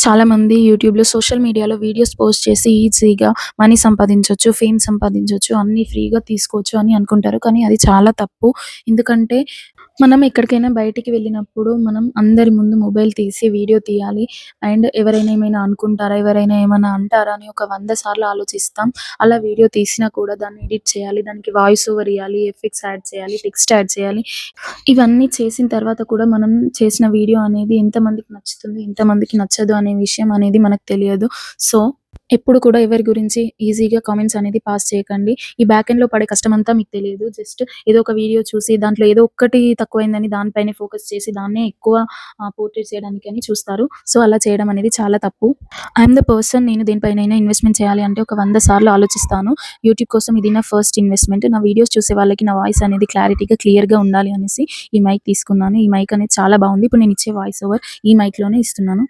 చాలామంది యూట్యూబ్‌లో, సోషల్ మీడియాలో వీడియోస్ పోస్ట్ చేసి ఈజీగా మనీ సంపాదించొచ్చు, ఫేమ్ సంపాదించొచ్చు, అన్నీ ఫ్రీగా తీసుకోవచ్చు అని అనుకుంటారు. కానీ అది చాలా తప్పు. ఎందుకంటే మనం ఎక్కడికైనా బయటికి వెళ్ళినప్పుడు మనం అందరి ముందు మొబైల్ తీసి వీడియో తీయాలి. అండ్ ఎవరైనా ఏమైనా అనుకుంటారా? ఎవరైనా ఏమన్నా అంటారా? అని ఒక 100 సార్లు ఆలోచిస్తాం. అలా వీడియో తీసినా కూడా దాన్ని ఎడిట్ చేయాలి. దానికి వాయిస్ ఓవర్ ఇయ్యాలి, ఎఫెక్ట్స్ యాడ్ చేయాలి, టెక్స్ట్ యాడ్ చేయాలి. ఇవన్నీ చేసిన తర్వాత కూడా మనం చేసిన వీడియో అనేది ఎంతమందికి నచ్చుతుంది, ఎంతమందికి నచ్చదు అనే విషయం అనేది మనకు తెలియదు. సో, ఎప్పుడు కూడా ఎవరి గురించి ఈజీగా కామెంట్స్ అనేది పాస్ చేయకండి. ఈ బ్యాక్ ఎండ్‌లో పడే కష్టమంతా మీకు తెలియదు. జస్ట్ ఏదో ఒక వీడియో చూసి దాంట్లో ఏదో ఒక్కటి తక్కువైందని దానిపైనే ఫోకస్ చేసి దాన్నే ఎక్కువ పోర్ట్రేట్ చేయడానికని చూస్తారు. సో, అలా చేయడం అనేది చాలా తప్పు. I am the person. నేను దేనిపైనైనా ఇన్వెస్ట్‌మెంట్ చేయాలి అంటే ఒక 100 సార్లు ఆలోచిస్తాను. యూట్యూబ్ కోసం ఇది నా ఫస్ట్ ఇన్వెస్ట్‌మెంట్. నా వీడియోస్ చూసే వాళ్ళకి నా వాయిస్ అనేది క్లారిటీగా, క్లియర్‌గా ఉండాలి అనేసి ఈ మైక్ తీసుకున్నాను. ఈ మైక్ అనేది చాలా బాగుంది. ఇప్పుడు నేను ఇచ్చే వాయిస్ ఓవర్ ఈ మైక్‌లోనే ఇస్తున్నాను.